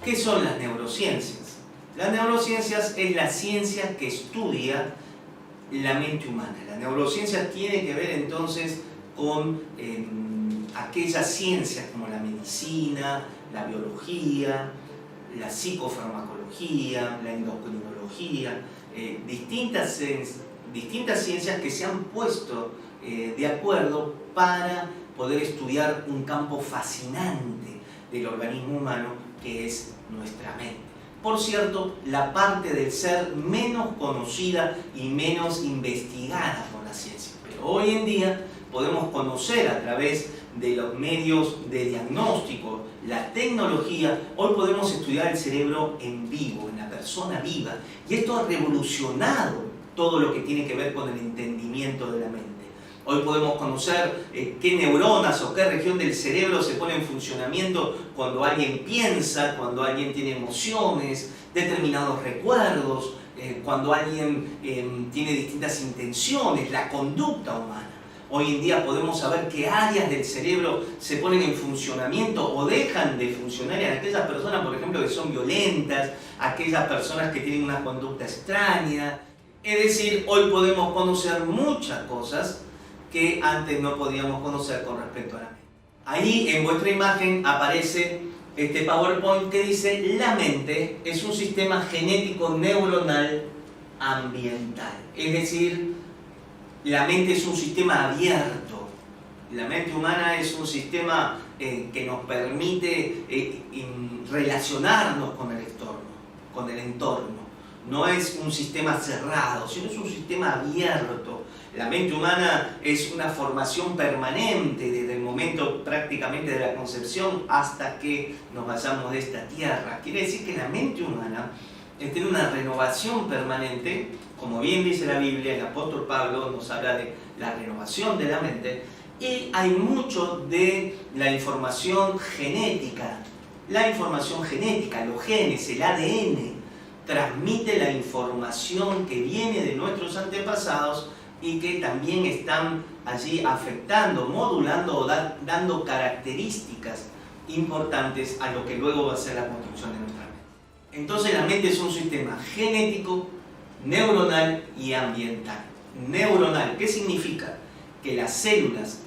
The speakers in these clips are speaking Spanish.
¿Qué son las neurociencias? Las neurociencias es la ciencia que estudia la mente humana. La neurociencia tiene que ver entonces con aquellas ciencias como la medicina, la biología, la psicofarmacología, la endocrinología, distintas ciencias que se han puesto de acuerdo para poder estudiar un campo fascinante del organismo humano que es nuestra mente. Por cierto, la parte del ser menos conocida y menos investigada por la ciencia. Pero hoy en día podemos conocer a través de los medios de diagnóstico, la tecnología, hoy podemos estudiar el cerebro en vivo, en la persona viva. Y esto ha revolucionado todo lo que tiene que ver con el entendimiento de la mente. Hoy podemos conocer qué neuronas o qué región del cerebro se pone en funcionamiento cuando alguien piensa, cuando alguien tiene emociones, determinados recuerdos, cuando alguien tiene distintas intenciones, la conducta humana. Hoy en día podemos saber qué áreas del cerebro se ponen en funcionamiento o dejan de funcionar en aquellas personas, por ejemplo, que son violentas, aquellas personas que tienen una conducta extraña. Es decir, hoy podemos conocer muchas cosas que antes no podíamos conocer con respecto a la mente. Ahí en vuestra imagen aparece este PowerPoint que dice: la mente es un sistema genético neuronal ambiental. Es decir, la mente es un sistema abierto. La mente humana es un sistema que nos permite relacionarnos con el entorno. No es un sistema cerrado, sino es un sistema abierto. La mente humana es una formación permanente desde el momento prácticamente de la concepción hasta que nos vayamos de esta tierra. Quiere decir que la mente humana tiene una renovación permanente, como bien dice la Biblia, el apóstol Pablo nos habla de la renovación de la mente, y hay mucho de la información genética. La información genética, los genes, el ADN, transmite la información que viene de nuestros antepasados y que también están allí afectando, modulando o dando características importantes a lo que luego va a ser la construcción de nuestra mente. Entonces la mente es un sistema genético, neuronal y ambiental. Neuronal, ¿qué significa? Que las células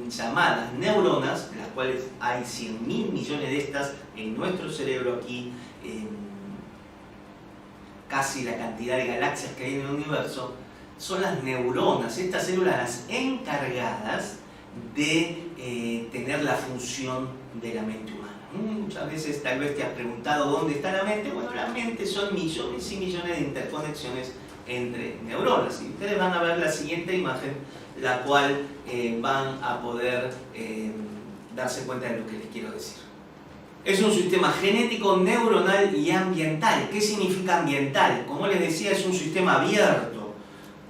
llamadas neuronas, las cuales hay 100.000 millones de estas en nuestro cerebro aquí, casi la cantidad de galaxias que hay en el universo, son las neuronas, estas células las encargadas de tener la función de la mente humana. Muchas veces tal vez te has preguntado dónde está la mente. Bueno, la mente son millones y millones de interconexiones entre neuronas. Y ustedes van a ver la siguiente imagen, la cual van a poder darse cuenta de lo que les quiero decir. Es un sistema genético, neuronal y ambiental. ¿Qué significa ambiental? Como les decía, es un sistema abierto.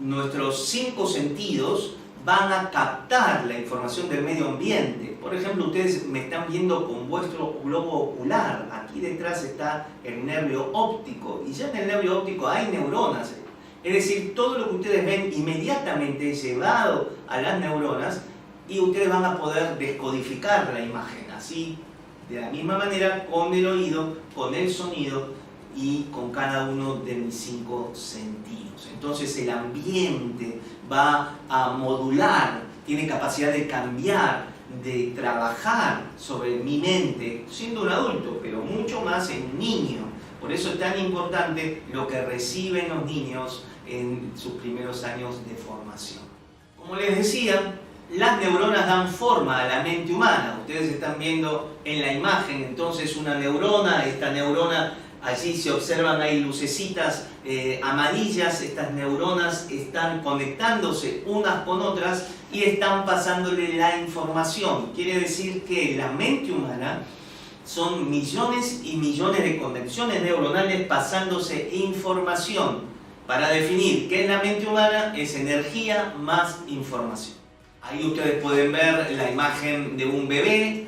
Nuestros 5 sentidos van a captar la información del medio ambiente. Por ejemplo, ustedes me están viendo con vuestro globo ocular. Aquí detrás está el nervio óptico. Y ya en el nervio óptico hay neuronas. Es decir, todo lo que ustedes ven inmediatamente es llevado a las neuronas y ustedes van a poder descodificar la imagen. Así, de la misma manera, con el oído, con el sonido y con cada uno de mis 5 sentidos. Entonces el ambiente va a modular, tiene capacidad de cambiar, de trabajar sobre mi mente, siendo un adulto, pero mucho más en un niño. Por eso es tan importante lo que reciben los niños en sus primeros años de formación. Como les decía, las neuronas dan forma a la mente humana. Ustedes están viendo en la imagen entonces una neurona. Esta neurona, allí se observan, hay lucecitas amarillas. Estas neuronas están conectándose unas con otras y están pasándole la información. Quiere decir que la mente humana son millones y millones de conexiones neuronales pasándose información. Para definir qué es la mente humana, es energía más información. Ahí ustedes pueden ver la imagen de un bebé,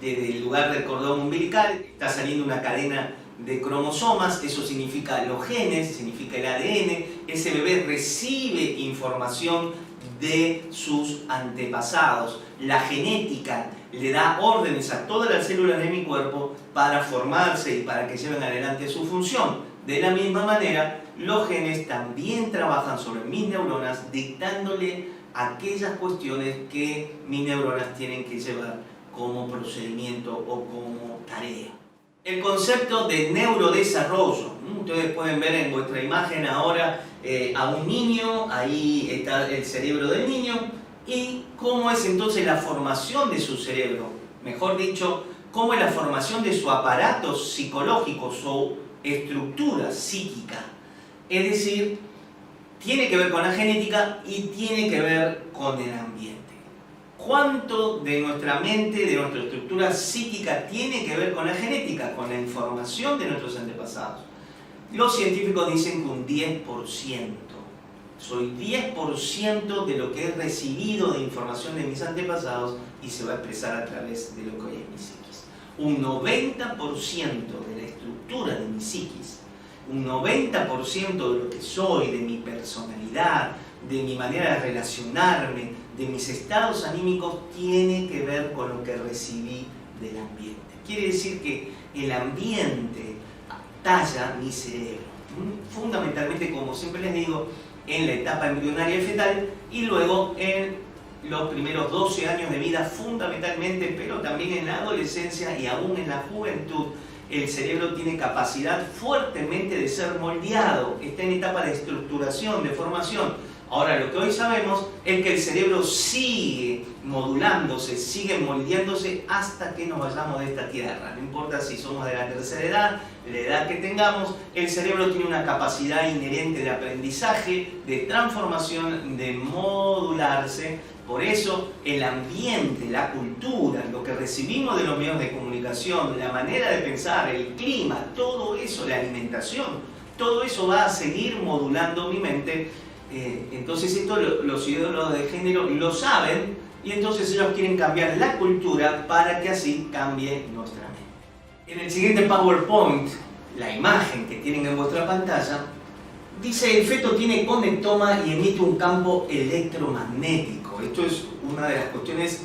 desde el lugar del cordón umbilical, está saliendo una cadena de cromosomas, eso significa los genes, significa el ADN. Ese bebé recibe información de sus antepasados. La genética le da órdenes a todas las células de mi cuerpo para formarse y para que lleven adelante su función. De la misma manera, los genes también trabajan sobre mis neuronas, dictándole aquellas cuestiones que mis neuronas tienen que llevar como procedimiento o como tarea. El concepto de neurodesarrollo. Ustedes pueden ver en vuestra imagen ahora a un niño, ahí está el cerebro del niño, y cómo es entonces la formación de su cerebro. Mejor dicho, cómo es la formación de su aparato psicológico, su estructura psíquica. Es decir, tiene que ver con la genética y tiene que ver con el ambiente. ¿Cuánto de nuestra mente, de nuestra estructura psíquica tiene que ver con la genética, con la información de nuestros antepasados? Los científicos dicen que un 10%. Soy 10% de lo que he recibido de información de mis antepasados y se va a expresar a través de lo que hoy es mi psiquis. Un 90% de la estructura de mi psiquis, un 90% de lo que soy, de mi personalidad, de mi manera de relacionarme, de mis estados anímicos, tiene que ver con lo que recibí del ambiente. Quiere decir que el ambiente talla mi cerebro. Fundamentalmente, como siempre les digo, en la etapa embrionaria y fetal, y luego en los primeros 12 años de vida fundamentalmente, pero también en la adolescencia y aún en la juventud, el cerebro tiene capacidad fuertemente de ser moldeado, está en etapa de estructuración, de formación. Ahora, lo que hoy sabemos es que el cerebro sigue modulándose, sigue moldeándose hasta que nos vayamos de esta tierra. No importa si somos de la tercera edad, la edad que tengamos, el cerebro tiene una capacidad inherente de aprendizaje, de transformación, de modularse. Por eso el ambiente, la cultura, lo que recibimos de los medios de comunicación, la manera de pensar, el clima, todo eso, la alimentación, todo eso va a seguir modulando mi mente. Entonces esto los ideólogos de género lo saben y entonces ellos quieren cambiar la cultura para que así cambie nuestra mente. En el siguiente PowerPoint, la imagen que tienen en vuestra pantalla, dice: el feto tiene conectoma y emite un campo electromagnético. Esto es una de las cuestiones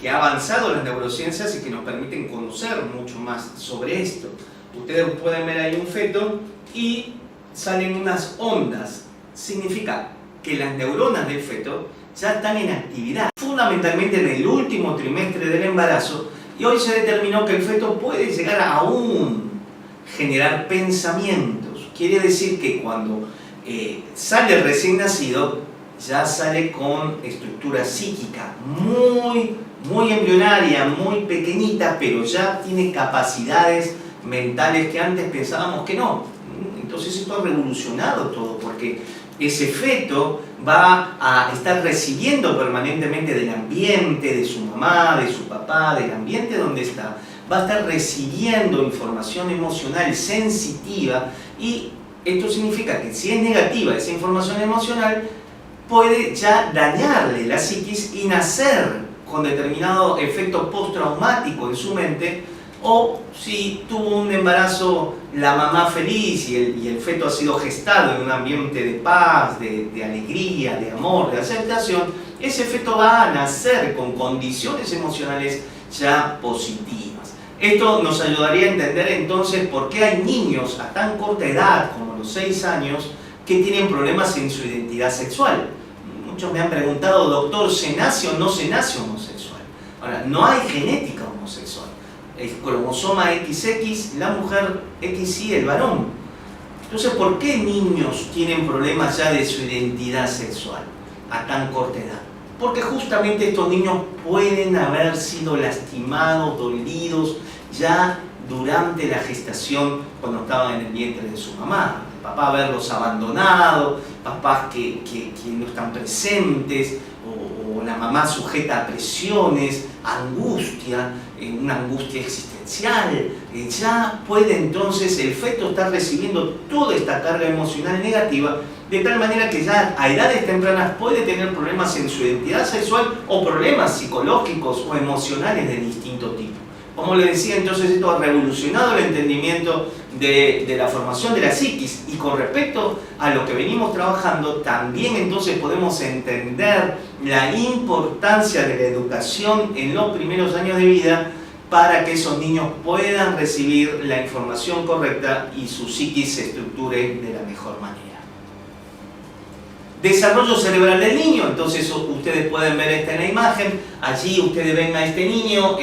que ha avanzado las neurociencias y que nos permiten conocer mucho más sobre esto. Ustedes pueden ver ahí un feto y salen unas ondas. Significa que las neuronas del feto ya están en actividad, fundamentalmente en el último trimestre del embarazo, y hoy se determinó que el feto puede llegar a aún generar pensamientos. Quiere decir que cuando sale recién nacido, ya sale con estructura psíquica muy embrionaria, muy pequeña, pero ya tiene capacidades mentales que antes pensábamos que no. Entonces esto ha revolucionado todo, porque ese feto va a estar recibiendo permanentemente del ambiente, de su mamá, de su papá, del ambiente donde está, va a estar recibiendo información emocional sensitiva, y esto significa que si es negativa esa información emocional, puede ya dañarle la psiquis y nacer con determinado efecto postraumático en su mente. O si tuvo un embarazo la mamá feliz y el feto ha sido gestado en un ambiente de paz, de alegría, de amor, de aceptación, ese feto va a nacer con condiciones emocionales ya positivas. Esto nos ayudaría a entender entonces por qué hay niños a tan corta edad, como los 6 años, que tienen problemas en su identidad sexual. Muchos me han preguntado: doctor, ¿se nace o no se nace homosexual? Ahora, no hay genética homosexual. El cromosoma XX, la mujer, XY, el varón. Entonces, ¿por qué niños tienen problemas ya de su identidad sexual a tan corta edad? Porque justamente estos niños pueden haber sido lastimados, dolidos, ya durante la gestación, cuando estaban en el vientre de su mamá. El papá haberlos abandonado, papás que no están presentes, o la mamá sujeta a presiones, angustia, una angustia existencial. Ya puede entonces el feto estar recibiendo toda esta carga emocional negativa, de tal manera que ya a edades tempranas puede tener problemas en su identidad sexual o problemas psicológicos o emocionales de distinto tipo. Como les decía, entonces esto ha revolucionado el entendimiento de la formación de la psiquis, y con respecto a lo que venimos trabajando, también entonces podemos entender la importancia de la educación en los primeros años de vida para que esos niños puedan recibir la información correcta y su psiquis se estructure de la mejor manera. Desarrollo cerebral del niño, entonces ustedes pueden ver esta en la imagen. Allí ustedes ven a este niño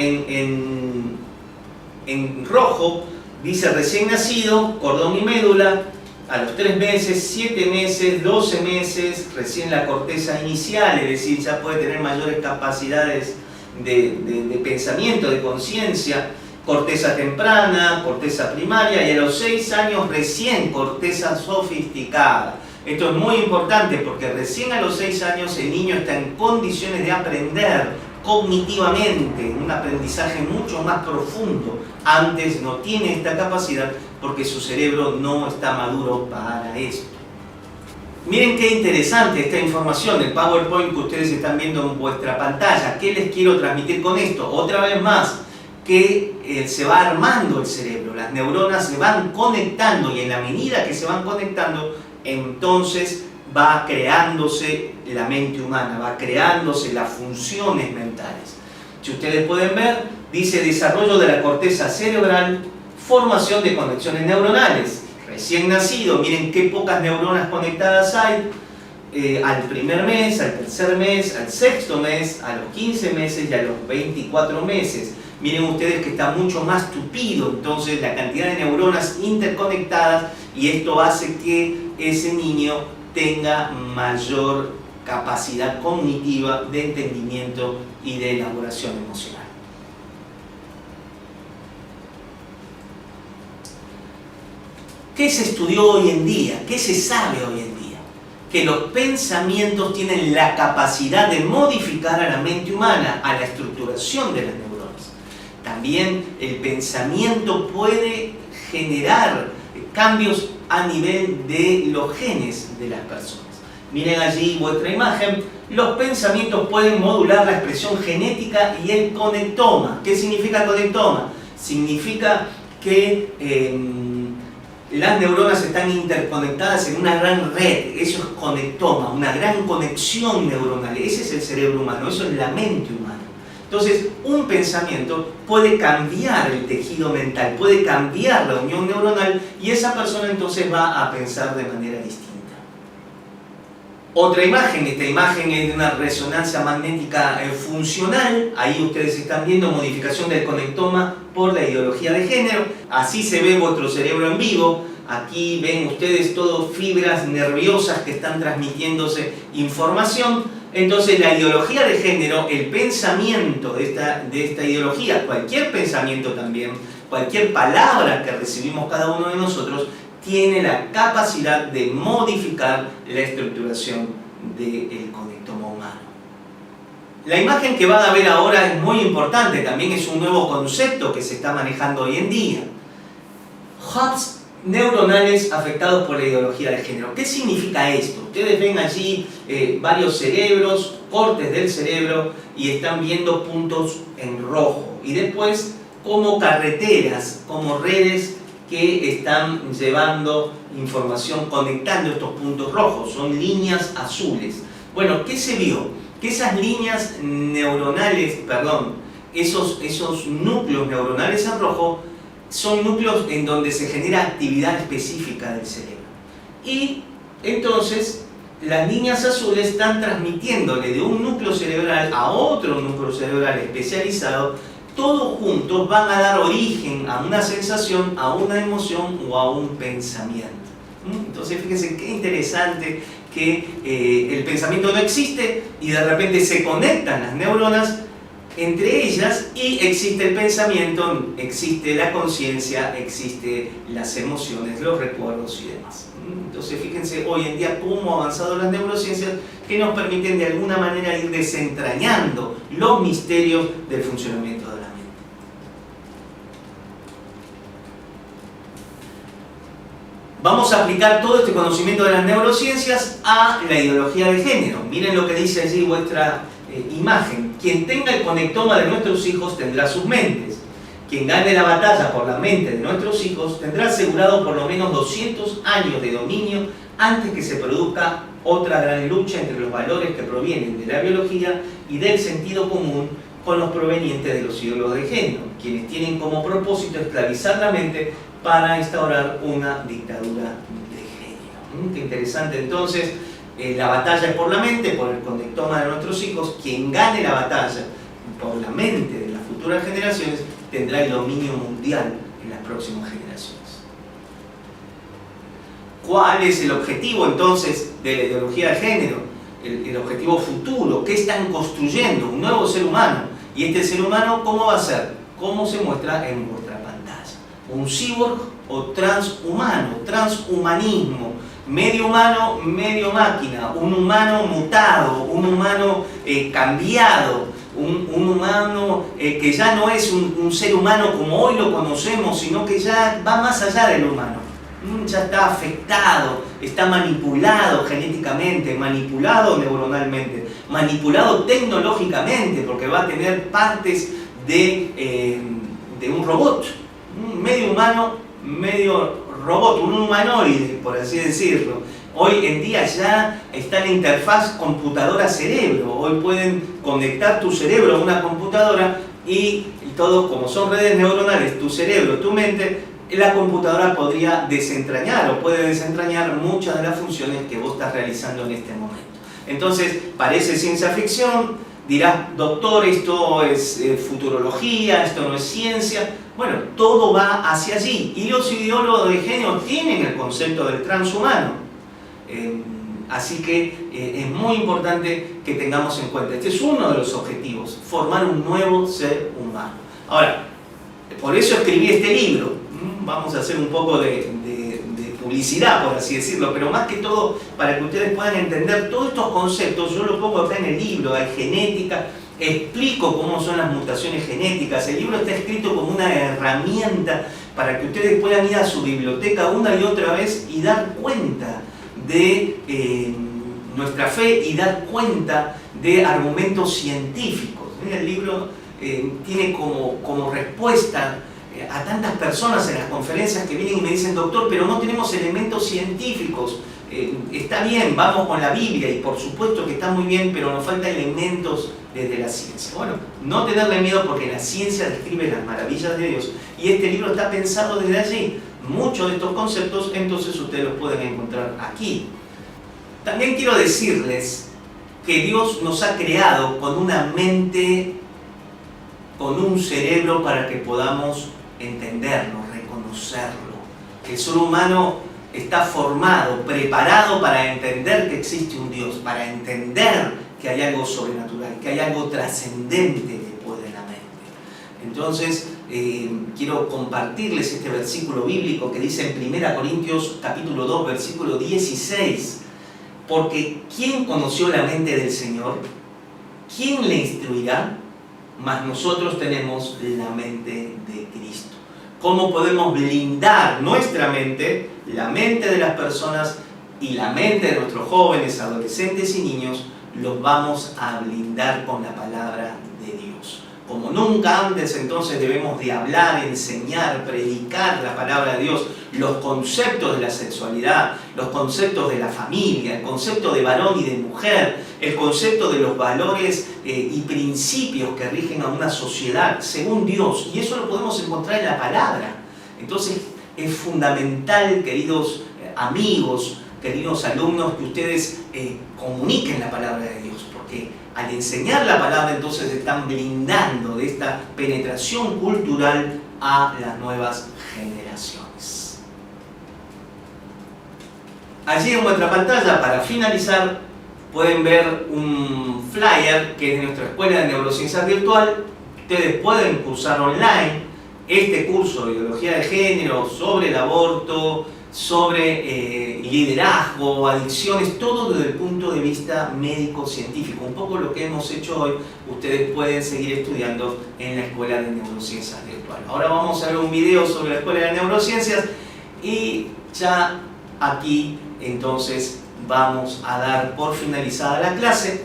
en rojo, dice recién nacido, cordón y médula, a los 3 meses, 7 meses, 12 meses, recién la corteza inicial, es decir, ya puede tener mayores capacidades de pensamiento, de conciencia, corteza temprana, corteza primaria, y a los 6 años recién corteza sofisticada. Esto es muy importante porque recién a los 6 años el niño está en condiciones de aprender cognitivamente, un aprendizaje mucho más profundo. Antes no tiene esta capacidad porque su cerebro no está maduro para esto. Miren qué interesante esta información, el PowerPoint que ustedes están viendo en vuestra pantalla. ¿Qué les quiero transmitir con esto? Otra vez más, que se va armando el cerebro, las neuronas se van conectando, y en la medida que se van conectando, entonces va creándose la mente humana, va creándose las funciones mentales. Si ustedes pueden ver, dice desarrollo de la corteza cerebral, formación de conexiones neuronales. Recién nacido, miren qué pocas neuronas conectadas hay, al primer mes, al tercer mes, al sexto mes, a los 15 meses y a los 24 meses. Miren ustedes que está mucho más tupido, entonces la cantidad de neuronas interconectadas, y esto hace que ese niño tenga mayor capacidad cognitiva de entendimiento y de elaboración emocional. ¿Qué se estudió hoy en día? ¿Qué se sabe hoy en día? Que los pensamientos tienen la capacidad de modificar a la mente humana, a la estructuración de las neuronas. También el pensamiento puede generar cambios a nivel de los genes de las personas. Miren allí vuestra imagen. Los pensamientos pueden modular la expresión genética y el conectoma. ¿Qué significa conectoma? Significa que las neuronas están interconectadas en una gran red. Eso es conectoma, una gran conexión neuronal. Ese es el cerebro humano, eso es la mente humana. Entonces, un pensamiento puede cambiar el tejido mental, puede cambiar la unión neuronal, y esa persona entonces va a pensar de manera distinta. Otra imagen, esta imagen es de una resonancia magnética funcional. Ahí ustedes están viendo modificación del conectoma por la ideología de género. Así se ve vuestro cerebro en vivo. Aquí ven ustedes todas fibras nerviosas que están transmitiéndose información. Entonces la ideología de género, el pensamiento de esta ideología, cualquier pensamiento también, cualquier palabra que recibimos cada uno de nosotros, tiene la capacidad de modificar la estructuración del conectoma humano. La imagen que van a ver ahora es muy importante, también es un nuevo concepto que se está manejando hoy en día. Hubs neuronales afectados por la ideología de género. ¿Qué significa esto? Ustedes ven allí varios cerebros, cortes del cerebro, y están viendo puntos en rojo. Y después como carreteras, como redes que están llevando información, conectando estos puntos rojos. Son líneas azules. Bueno, ¿qué se vio? Que esas líneas neuronales, esos núcleos neuronales en rojo, son núcleos en donde se genera actividad específica del cerebro. Y entonces las líneas azules están transmitiéndole de un núcleo cerebral a otro núcleo cerebral especializado. Todos juntos van a dar origen a una sensación, a una emoción o a un pensamiento. Entonces fíjense qué interesante que el pensamiento no existe y de repente se conectan las neuronas entre ellas y existe el pensamiento, existe la conciencia, existe las emociones, los recuerdos y demás. Entonces fíjense hoy en día cómo han avanzado las neurociencias, que nos permiten de alguna manera ir desentrañando los misterios del funcionamiento de la mente. Vamos a aplicar todo este conocimiento de las neurociencias a la ideología de género. Miren lo que dice allí vuestra imagen. Quien tenga el conectoma de nuestros hijos tendrá sus mentes. quien gane la batalla por la mente de nuestros hijos tendrá asegurado por lo menos 200 años de dominio antes que se produzca otra gran lucha entre los valores que provienen de la biología y del sentido común con los provenientes de los ídolos de género, quienes tienen como propósito esclavizar la mente para instaurar una dictadura de género. Qué interesante entonces, la batalla es por la mente, por el conectoma de nuestros hijos. Quien gane la batalla por la mente de las futuras generaciones tendrá el dominio mundial en las próximas generaciones. ¿Cuál es el objetivo entonces de la ideología de género? El objetivo futuro. ¿Qué están construyendo? Un nuevo ser humano. ¿Y este ser humano cómo va a ser? ¿Cómo se muestra en vuestra pantalla? ¿Un cyborg o transhumano? Transhumanismo. Medio humano, medio máquina. Un humano mutado, un humano cambiado. Un humano que ya no es un ser humano como hoy lo conocemos, sino que ya va más allá del humano. Ya está afectado, está manipulado genéticamente, manipulado neuronalmente, manipulado tecnológicamente, porque va a tener partes de un robot, medio humano, medio robot, un humanoide, por así decirlo. Hoy en día ya está la interfaz computadora-cerebro. Hoy pueden conectar tu cerebro a una computadora y todos, como son redes neuronales, tu cerebro, tu mente, la computadora podría desentrañar o puede desentrañar muchas de las funciones que vos estás realizando en este momento. Entonces, parece ciencia ficción, dirás, doctor, esto es futurología, esto no es ciencia. Bueno, todo va hacia allí. Y los ideólogos de género tienen el concepto del transhumano. Así que es muy importante que tengamos en cuenta. Este es uno de los objetivos, formar un nuevo ser humano. Ahora, por eso escribí este libro. Vamos a hacer un poco de publicidad, por así decirlo, pero más que todo para que ustedes puedan entender todos estos conceptos. Yo lo pongo acá en el libro, hay genética, explico cómo son las mutaciones genéticas. El libro está escrito como una herramienta para que ustedes puedan ir a su biblioteca una y otra vez y dar cuenta de nuestra fe y dar cuenta de argumentos científicos. El libro tiene como respuesta a tantas personas en las conferencias que vienen y me dicen, doctor, pero no tenemos elementos científicos. Está bien, vamos con la Biblia y por supuesto que está muy bien, pero nos faltan elementos desde la ciencia. Bueno, no tenerle miedo porque la ciencia describe las maravillas de Dios y este libro está pensado desde allí. Muchos de estos conceptos entonces ustedes los pueden encontrar aquí. También quiero decirles que Dios nos ha creado con una mente, con un cerebro para que podamos entenderlo, reconocerlo. El ser humano está formado, preparado para entender que existe un Dios, para entender que hay algo sobrenatural, que hay algo trascendente después de la mente. Entonces, quiero compartirles este versículo bíblico que dice en 1 Corintios capítulo 2, versículo 16. Porque ¿quién conoció la mente del Señor? ¿Quién le instruirá? Mas nosotros tenemos la mente de Cristo. ¿Cómo podemos blindar nuestra mente, la mente de las personas y la mente de nuestros jóvenes, adolescentes y niños? Los vamos a blindar con la palabra de Dios. Como nunca antes, entonces debemos de hablar, enseñar, predicar la palabra de Dios, los conceptos de la sexualidad, los conceptos de la familia, el concepto de varón y de mujer, el concepto de los valores y principios que rigen a una sociedad según Dios. Y eso lo podemos encontrar en la palabra. Entonces es fundamental, queridos amigos, queridos alumnos, que ustedes comuniquen la palabra de Dios, porque al enseñar la palabra entonces están blindando de esta penetración cultural a las nuevas generaciones. Allí en vuestra pantalla, para finalizar, pueden ver un flyer que es de nuestra Escuela de Neurociencias Virtual. Ustedes pueden cursar online este curso de Ideología de Género, sobre el aborto, sobre liderazgo, adicciones, todo desde el punto de vista médico-científico. Un poco lo que hemos hecho hoy, ustedes pueden seguir estudiando en la Escuela de Neurociencias Virtual. Ahora vamos a ver un video sobre la Escuela de Neurociencias y ya aquí entonces vamos a dar por finalizada la clase.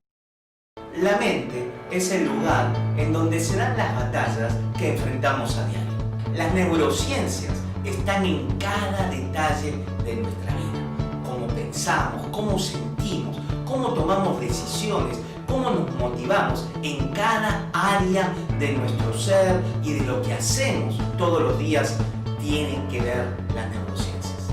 La mente es el lugar en donde se dan las batallas que enfrentamos a diario. Las neurociencias están en cada detalle de nuestra vida. Cómo pensamos, cómo sentimos, cómo tomamos decisiones, cómo nos motivamos en cada área de nuestro ser y de lo que hacemos todos los días tienen que ver las neurociencias.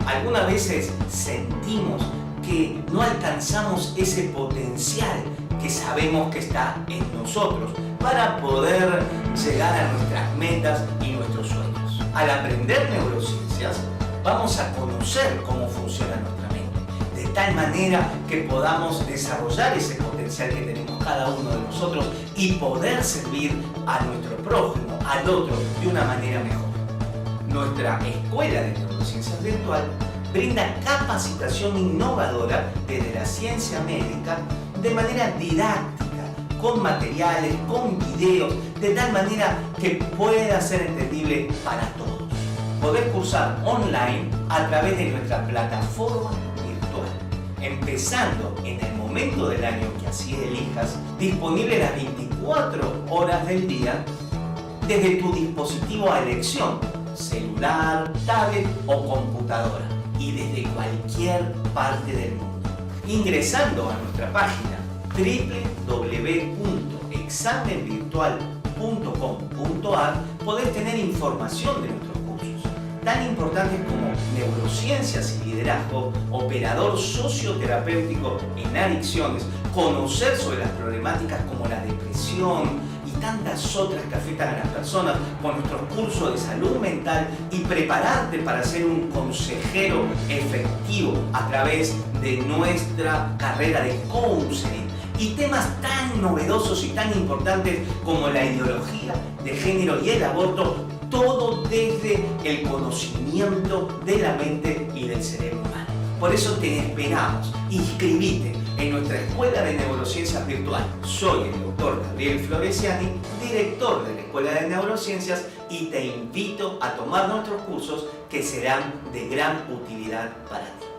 Algunas veces sentimos que no alcanzamos ese potencial que sabemos que está en nosotros para poder llegar a nuestras metas y nuestros sueños. Al aprender neurociencias, vamos a conocer cómo funciona nuestra mente, de tal manera que podamos desarrollar ese potencial que tenemos cada uno de nosotros y poder servir a nuestro prójimo, al otro, de una manera mejor. Nuestra Escuela de Neurociencias Virtual brinda capacitación innovadora desde la ciencia médica de manera didáctica, con materiales, con videos, de tal manera que pueda ser entendible para todos. Podés cursar online a través de nuestra plataforma virtual, empezando en el momento del año que así elijas, disponible las 24 horas del día desde tu dispositivo a elección, celular, tablet o computadora, y desde cualquier parte del mundo. Ingresando a nuestra página www.examenvirtual.com.ar podés tener información de nuestros cursos, tan importantes como neurociencias y liderazgo, operador socioterapéutico en adicciones, conocer sobre las problemáticas como la depresión y tantas otras que afectan a las personas con nuestros cursos de salud mental, y prepararte para ser un consejero efectivo a través de nuestra carrera de counseling, y temas tan novedosos y tan importantes como la ideología de género y el aborto, todo desde el conocimiento de la mente y del cerebro humano. Por eso te esperamos. Inscribite en nuestra Escuela de Neurociencias Virtual. Soy el doctor Gabriel Floresiani, director de la Escuela de Neurociencias, y te invito a tomar nuestros cursos que serán de gran utilidad para ti.